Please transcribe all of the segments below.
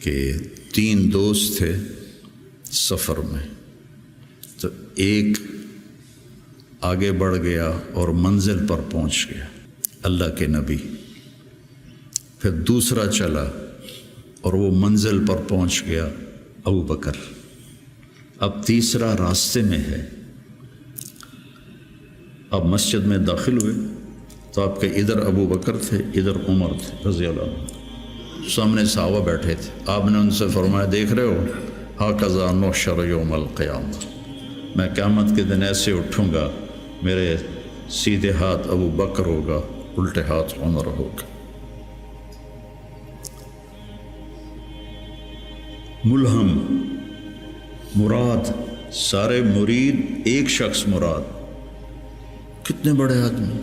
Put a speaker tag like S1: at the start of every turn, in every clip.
S1: کہ 3 دوست تھے سفر میں، تو ایک آگے بڑھ گیا اور منزل پر پہنچ گیا، اللہ کے نبی۔ پھر دوسرا چلا اور وہ منزل پر پہنچ گیا، ابو بکر۔ اب تیسرا راستے میں ہے۔ اب مسجد میں داخل ہوئے تو آپ کے ادھر ابو بکر تھے، ادھر عمر تھے رضی اللہ عنہ، سامنے صحابہ بیٹھے تھے۔ آپ نے ان سے فرمایا، دیکھ رہے ہو ہاکذا نحشر یوم القیامہ، میں قیامت کے دن ایسے اٹھوں گا، میرے سیدھے ہاتھ ابو بکر ہوگا، الٹے ہاتھ عمر ہوگا۔ ملہم مراد، سارے مرید، ایک شخص مراد، کتنے بڑے آدمی۔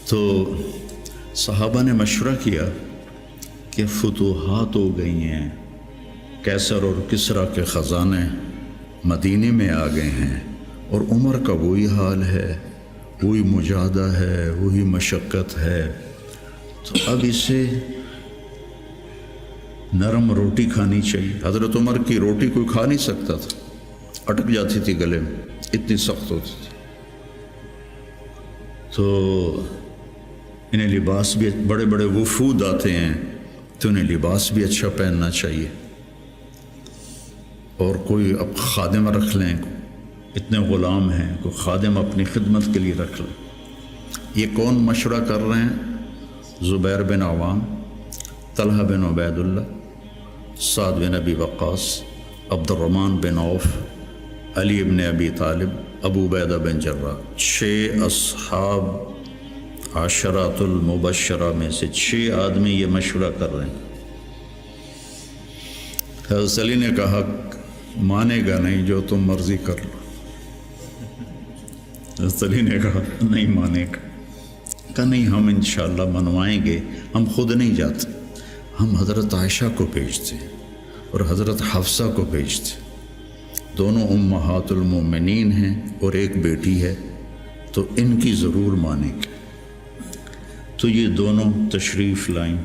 S1: تو صحابہ نے مشورہ کیا کہ فتوحات ہو گئی ہیں، کیسر اور کسریٰ کے خزانے مدینے میں آ گئے ہیں، اور عمر کا وہی حال ہے، وہی مجاہدہ ہے، وہی مشقت ہے، تو اب اسے نرم روٹی کھانی چاہیے۔ حضرت عمر کی روٹی کوئی کھا نہیں سکتا تھا، اٹک جاتی تھی گلے میں، اتنی سخت ہوتی تھی۔ تو انہیں لباس بھی، بڑے بڑے وفود آتے ہیں تو انہیں لباس بھی اچھا پہننا چاہیے، اور کوئی اب خادم رکھ لیں، اتنے غلام ہیں، کوئی خادم اپنی خدمت کے لیے رکھ لیں۔ یہ کون مشورہ کر رہے ہیں؟ زبیر بن عوام، طلحہ بن عبید اللہ، سعد بن ابی وقاص، عبد الرحمن بن عوف، علی بن ابی طالب، ابو عبیدہ بن جراح۔ 6 اصحاب عشرات المبشرہ میں سے 6 آدمی یہ مشورہ کر رہے ہیں۔ حضرت علی نے کہا، مانے گا نہیں، جو تم مرضی کر لو۔ حضرت علی نے کہا نہیں مانے گا، کہا نہیں، ہم انشاءاللہ منوائیں گے، ہم خود نہیں جاتے، ہم حضرت عائشہ کو بھیجتے اور حضرت حفصہ کو بھیجتے، دونوں امہات المومنین ہیں اور ایک بیٹی ہے، تو ان کی ضرور مانیں گے۔ تو یہ دونوں تشریف لائیں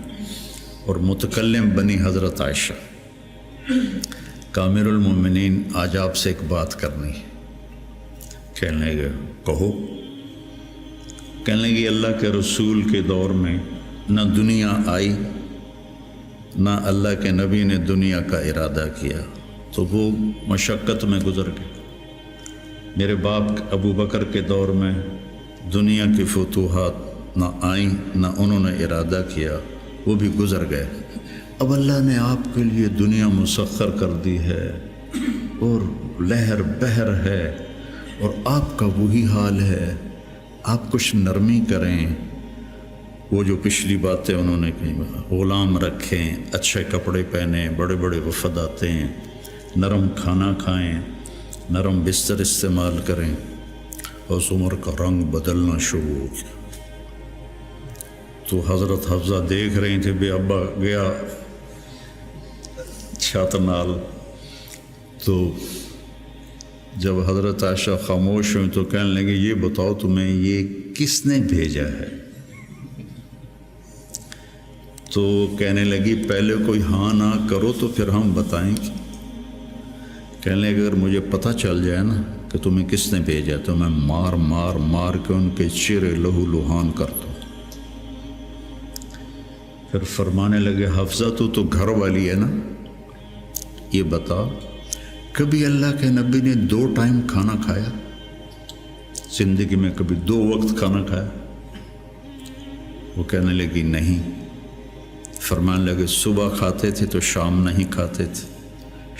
S1: اور متکلم بنی حضرت عائشہ، کامر المومنین، آج آپ سے ایک بات کرنی ہے۔ کہنے لگے، کہو۔ کہنے لگے، اللہ کے رسول کے دور میں نہ دنیا آئی، نہ اللہ کے نبی نے دنیا کا ارادہ کیا، تو وہ مشقت میں گزر گئے۔ میرے باپ ابو بکر کے دور میں دنیا کی فتوحات نہ آئیں، نہ انہوں نے ارادہ کیا، وہ بھی گزر گئے۔ اب اللہ نے آپ کے لیے دنیا مسخر کر دی ہے، اور لہر بہر ہے، اور آپ کا وہی حال ہے، آپ کچھ نرمی کریں۔ وہ جو پچھلی باتیں انہوں نے کہیں، غلام رکھیں، اچھے کپڑے پہنیں، بڑے بڑے وفد آتے ہیں، نرم کھانا کھائیں، نرم بستر استعمال کریں۔ اور عمر کا رنگ بدلنا شروع ہو گیا۔ تو حضرت حفصہ دیکھ رہی تھے، بے ابا گیا چھت نال، تو جب حضرت عائشہ خاموش ہوئی تو کہنے لگے، یہ بتاؤ تمہیں یہ کس نے بھیجا ہے؟ تو کہنے لگی، پہلے کوئی ہاں نہ کرو تو پھر ہم بتائیں گے۔ کہنے لگے، اگر مجھے پتہ چل جائے نا کہ تمہیں کس نے بھیجا تو میں مار مار مار کے ان کے چہرے لہو لہان کر دوں۔ پھر فرمانے لگے، حفصہ تو گھر والی ہے نا، یہ بتا، کبھی اللہ کے نبی نے 2 ٹائم کھانا کھایا؟ زندگی میں کبھی 2 وقت کھانا کھایا؟ وہ کہنے لگی نہیں۔ فرمانے لگے، صبح کھاتے تھے تو شام نہیں کھاتے تھے،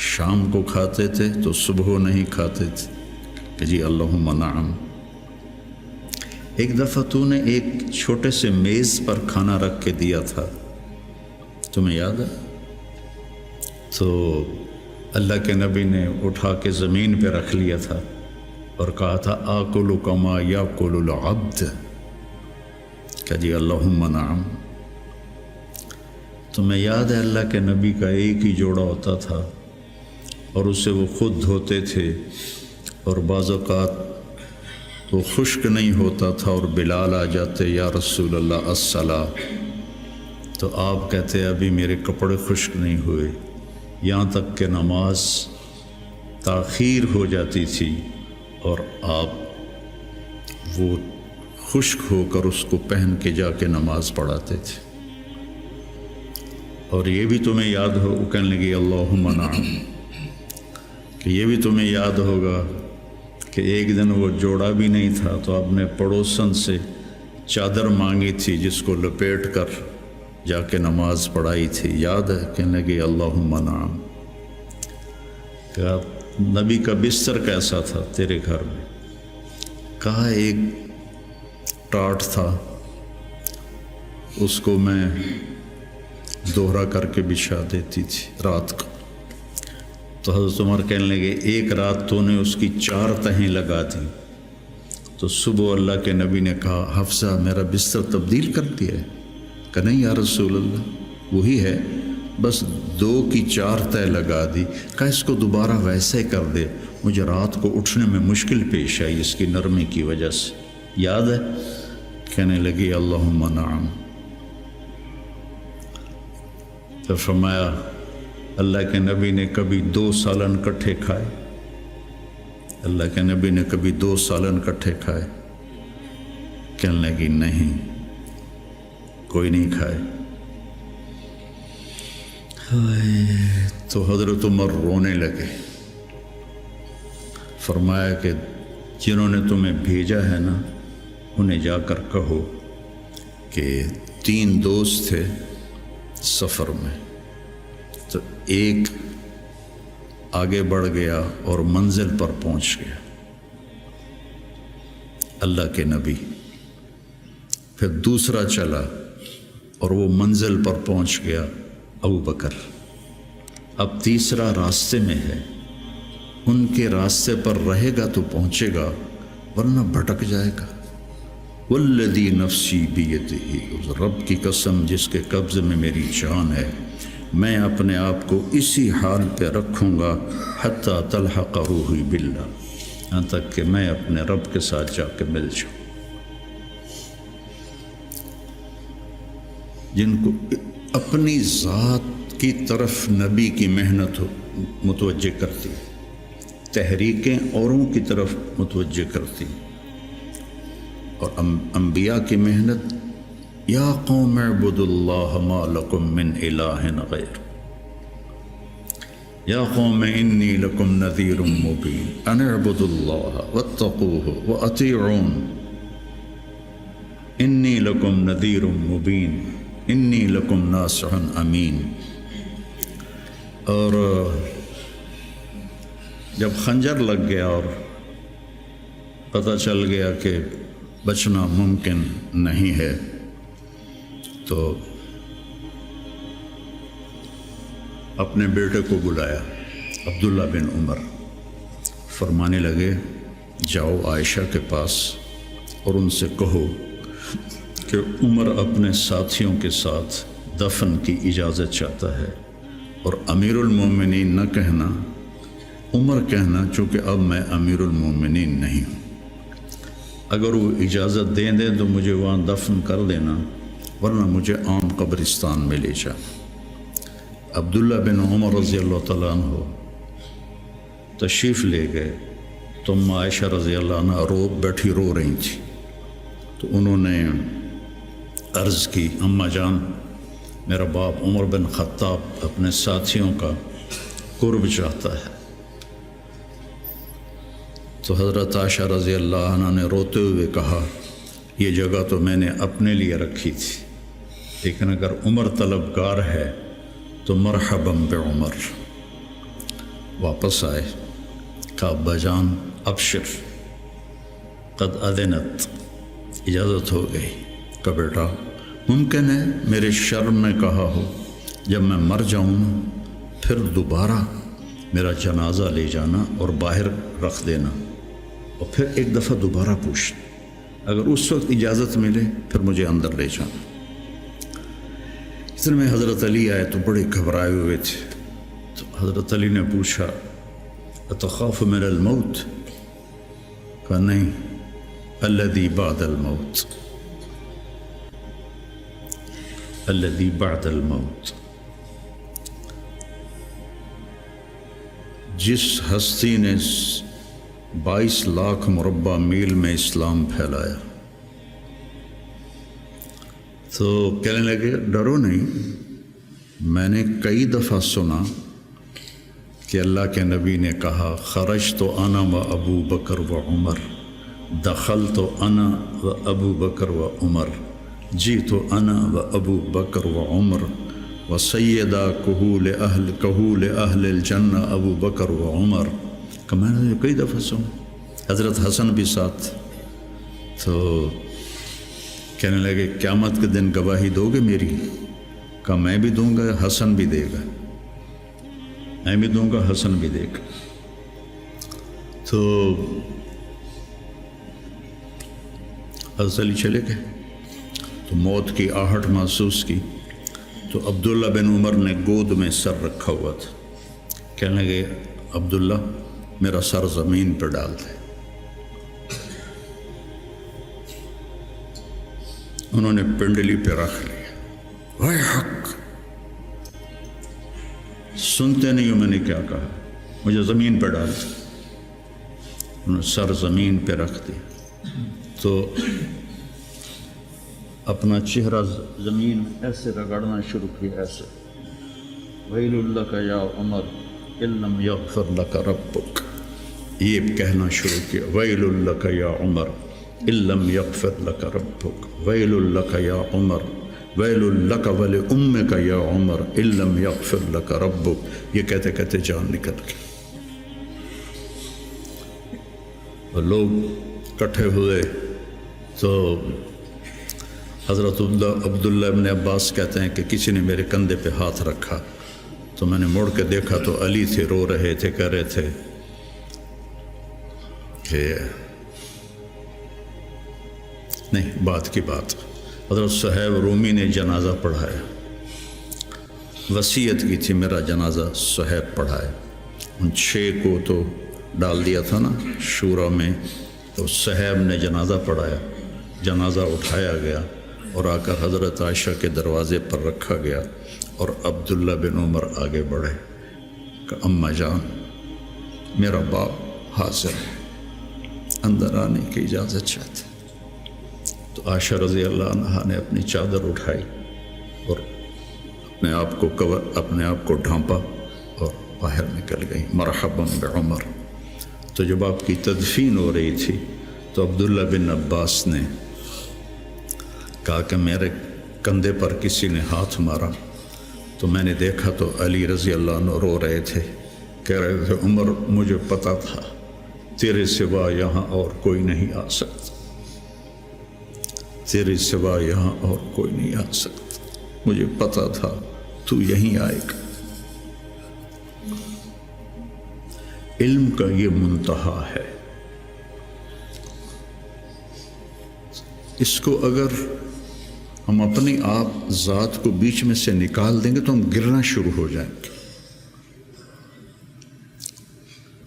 S1: شام کو کھاتے تھے تو صبح نہیں کھاتے تھے، کہ جی اللہم نعم۔ ایک دفعہ تو نے ایک چھوٹے سے میز پر کھانا رکھ کے دیا تھا، تمہیں یاد ہے؟ تو اللہ کے نبی نے اٹھا کے زمین پہ رکھ لیا تھا اور کہا تھا، آکل کما یاکل العبد، کہ جی اللہم نعم۔ تمہیں یاد ہے اللہ کے نبی کا ایک ہی جوڑا ہوتا تھا، اور اسے وہ خود دھوتے تھے، اور بعض اوقات وہ خشک نہیں ہوتا تھا، اور بلال آ جاتے، یا رسول اللہ الصلاۃ، تو آپ کہتے ابھی میرے کپڑے خشک نہیں ہوئے، یہاں تک کہ نماز تاخیر ہو جاتی تھی اور آپ وہ خشک ہو کر اس کو پہن کے جا کے نماز پڑھاتے تھے۔ اور یہ بھی تمہیں یاد ہو، وہ کہنے لگی اللہم نعم، کہ یہ بھی تمہیں یاد ہوگا کہ ایک دن وہ جوڑا بھی نہیں تھا تو آپ نے پڑوسن سے چادر مانگی تھی جس کو لپیٹ کر جا کے نماز پڑھائی تھی، یاد ہے؟ کہنے لگی اللہم نعم۔ کہا نبی کا بستر کیسا تھا تیرے گھر میں؟ کہا ایک ٹاٹ تھا، اس کو میں دوہرا کر کے بچھا دیتی تھی رات کو۔ تو حضرت عمر کہنے لگے ایک رات تو نے اس کی 4 تہیں لگا دی، تو صبح اللہ کے نبی نے کہا حفصہ میرا بستر تبدیل کر دیا ہے؟ کہ نہیں یا رسول اللہ وہی ہے، بس 2 کی 4 تہ لگا دی۔ کہا اس کو دوبارہ ویسے ہی کر دے، مجھے رات کو اٹھنے میں مشکل پیش آئی اس کی نرمی کی وجہ سے، یاد ہے؟ کہنے لگی اللہم نعم۔ تو فرمایا اللہ کے نبی نے کبھی 2 سالن کٹھے کھائے؟ اللہ کے نبی نے کبھی 2 سالن کٹھے کھائے؟ کہنے لگی نہیں، کوئی نہیں کھائے۔ تو حضرت عمر رونے لگے، فرمایا کہ جنہوں نے تمہیں بھیجا ہے نا انہیں جا کر کہو کہ 3 دوست تھے سفر میں، تو ایک آگے بڑھ گیا اور منزل پر پہنچ گیا اللہ کے نبی، پھر دوسرا چلا اور وہ منزل پر پہنچ گیا ابو بکر، اب تیسرا راستے میں ہے، ان کے راستے پر رہے گا تو پہنچے گا ورنہ بھٹک جائے گا۔ والذی نفسی بیدہ، اس رب کی قسم جس کے قبضے میں میری جان ہے، میں اپنے آپ کو اسی حال پہ رکھوں گا حتی تلحق روحی باللہ، یہاں تک کہ میں اپنے رب کے ساتھ جا کے مل جاؤں۔ جن کو اپنی ذات کی طرف نبی کی محنت متوجہ کرتی، تحریکیں اوروں کی طرف متوجہ کرتی، اور انبیاء کی محنت یا قوم اعبدوا اللہ ما لکم من الہ غیر، یا قوم انی لکم نذیر مبین ان اعبدوا اللہ واتقوہ واطیعون انی لکم نذیر مبین انی لکم ناصح امین۔ اور جب خنجر لگ گیا اور پتہ چل گیا کہ بچنا ممکن نہیں ہے، تو اپنے بیٹے کو بلایا عبداللہ بن عمر، فرمانے لگے جاؤ عائشہ کے پاس اور ان سے کہو کہ عمر اپنے ساتھیوں کے ساتھ دفن کی اجازت چاہتا ہے، اور امیر المومنین نہ کہنا، عمر کہنا، چونکہ اب میں امیر المومنین نہیں ہوں۔ اگر وہ اجازت دیں دیں تو مجھے وہاں دفن کر دینا، ورنہ مجھے عام قبرستان میں لے جانا۔ عبداللہ بن عمر رضی اللہ تعالیٰ عنہ تشریف لے گئے تو عائشہ رضی اللہ عنہ بیٹھی رو رہی تھی، تو انہوں نے عرض کی اماں جان میرا باپ عمر بن خطاب اپنے ساتھیوں کا قرب چاہتا ہے۔ تو حضرت عائشہ رضی اللہ عنہ نے روتے ہوئے کہا یہ جگہ تو میں نے اپنے لیے رکھی تھی، لیکن اگر عمر طلبگار ہے تو مرحبا بعمر۔ واپس آئے، کہا ابا جان ابشر قد اذنت، اجازت ہو گئی۔ کہ بیٹا ممکن ہے میرے شرم میں کہا ہو، جب میں مر جاؤں پھر دوبارہ میرا جنازہ لے جانا اور باہر رکھ دینا، اور پھر ایک دفعہ دوبارہ پوچھنا، اگر اس وقت اجازت ملے پھر مجھے اندر لے جانا۔ اتنے میں حضرت علی آئے تو بڑے گھبرائے ہوئے تھے، تو حضرت علی نے پوچھا اتخاف من الموت؟ کہا نہیں، الذی بعد الموت، الذی بعد الموت، جس ہستی نے 22 لاکھ مربع میل میں اسلام پھیلایا، تو کہنے لگے ڈرو نہیں، میں نے کئی دفعہ سنا کہ اللہ کے نبی نے کہا خرجت انا و ابو بکر و عمر، دخلت انا و ابو بکر و عمر، جیت انا و ابو بکر و عمر و سیدہ کہول اہل الجنہ ابو بکر و عمر۔ کہ میں نے کئی دفعہ سنا، حضرت حسن بھی ساتھ۔ تو کہنے لگے قیامت کے دن گواہی دو گے میری؟ کہا میں بھی دوں گا، حسن بھی دے گا، میں بھی دوں گا، حسن بھی دے گا۔ تو حضرت علی چلے گئے، تو موت کی آہٹ محسوس کی، تو عبداللہ بن عمر نے گود میں سر رکھا ہوا تھا، کہنے لگے عبداللہ میرا سر زمین پر ڈال دے۔ انہوں نے پنڈلی پہ رکھ لیا، وے حق، سنتے نہیں ہو میں نے کیا کہا، مجھے زمین پہ ڈال دے۔ انہوں نے سر زمین پہ رکھ دیا، تو اپنا چہرہ زمین میں ایسے رگڑنا شروع کیا، ایسے ویل لک یا عمر ان لم یغفر لک ربک، یہ کہنا شروع کیا، ویل لک یا عمر ان لم یغفر لک ربک، ویل لک یا عمر، ویل لک ولامک یا عمر ان لم یغفر لک ربک۔ یہ کہتے کہتے جان نکل گئی، اور لوگ اکٹھے ہوئے۔ تو حضرت عبداللہ ابن عباس کہتے ہیں کہ کسی نے میرے کندھے پہ ہاتھ رکھا، تو میں نے مڑ کے دیکھا تو علی تھے، رو رہے تھے، کہہ رہے تھے کہ نہیں، بات کی بات۔ حضرت صہیب رومی نے جنازہ پڑھایا، وصیت کی تھی میرا جنازہ صہیب پڑھائے۔ ان 6 کو تو ڈال دیا تھا نا شورا میں، تو صہیب نے جنازہ پڑھایا، جنازہ اٹھایا گیا اور آ کر حضرت عائشہ کے دروازے پر رکھا گیا، اور عبداللہ بن عمر آگے بڑھے کہ اماں جان میرا باپ حاضر ہے، اندر آنے کی اجازت چاہتے۔ تو عائشہ رضی اللہ عنہا نے اپنی چادر اٹھائی اور اپنے آپ کو ڈھانپا اور باہر نکل گئی، مرحبا بعمر۔ تو جب آپ کی تدفین ہو رہی تھی تو عبداللہ بن عباس نے کہا کہ میرے کندھے پر کسی نے ہاتھ مارا، تو میں نے دیکھا تو علی رضی اللہ عنہ رو رہے تھے، کہہ رہے تھے عمر مجھے پتا تھا تیرے سوا یہاں اور کوئی نہیں آ سکتا، تیرے سوا یہاں اور کوئی نہیں آ سکتا، مجھے پتا تھا تو یہیں آئے گا۔ علم کا یہ منتہا ہے، اس کو اگر ہم اپنی آپ ذات کو بیچ میں سے نکال دیں گے تو ہم گرنا شروع ہو جائیں گے۔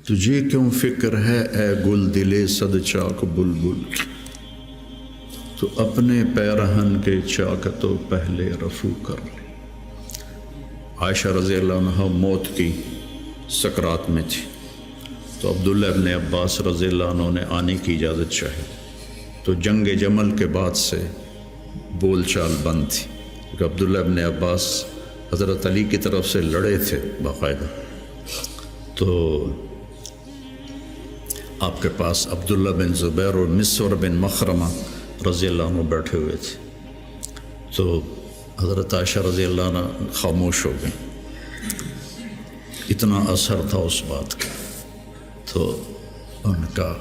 S1: تجھے کیوں فکر ہے اے گل دلے صد چاک بلبل کی، تو اپنے پیرہن کے چاک تو پہلے رفو کر لے۔ عائشہ رضی اللہ عنہ موت کی سکرات میں تھی، تو عبداللہ ابن عباس رضی اللہ عنہ نے آنے کی اجازت چاہی، تو جنگ جمل کے بعد سے بول چال بند تھی، کیونکہ عبداللہ ابن عباس حضرت علی کی طرف سے لڑے تھے باقاعدہ۔ تو آپ کے پاس عبداللہ بن زبیر اور مسور بن مخرمہ رضی اللہ عنہ بیٹھے ہوئے تھے، تو حضرت عائشہ رضی اللہ عنہ خاموش ہو گئی، اتنا اثر تھا اس بات کا۔ تو ان کا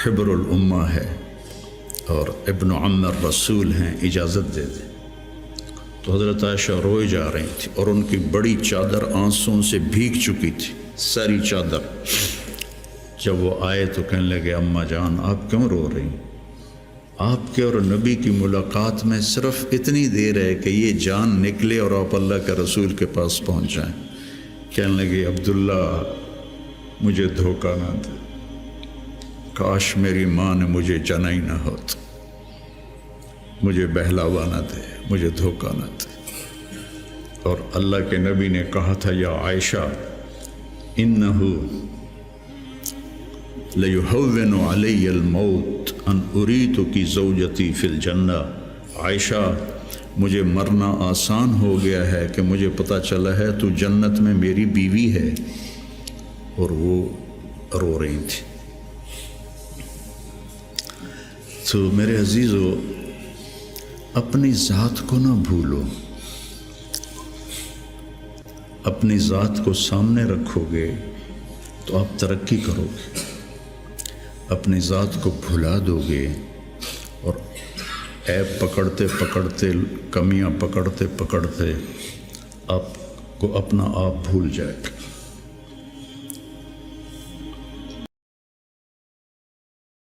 S1: حبر الامہ ہے اور ابن عم الرسول ہیں، اجازت دے دیں۔ تو حضرت عائشہ روئے جا رہی تھی اور ان کی بڑی چادر آنسوں سے بھیگ چکی تھی، ساری چادر۔ جب وہ آئے تو کہنے لگے اماں جان آپ کیوں رو رہی ہیں؟ آپ کے اور نبی کی ملاقات میں صرف اتنی دیر ہے کہ یہ جان نکلے اور آپ اللہ کے رسول کے پاس پہنچ جائیں۔ کہنے لگے عبداللہ مجھے دھوکہ نہ دے، کاش میری ماں نے مجھے جنا ہی نہ ہوتا، مجھے بہلاوا نہ دے، مجھے دھوکہ نہ دے۔ اور اللہ کے نبی نے کہا تھا یا عائشہ انہو لیہون علی الموت ان اریتکی زوجتی فی الجنہ، عائشہ مجھے مرنا آسان ہو گیا ہے کہ مجھے پتہ چلا ہے تو جنت میں میری بیوی ہے۔ اور وہ رو رہی تھی۔ تو میرے عزیزو، اپنی ذات کو نہ بھولو، اپنی ذات کو سامنے رکھو گے تو آپ ترقی کرو گے، اپنی ذات کو بھلا دو گے اور عیب پکڑتے پکڑتے، کمیاں پکڑتے پکڑتے آپ کو اپنا آپ بھول جائے گا۔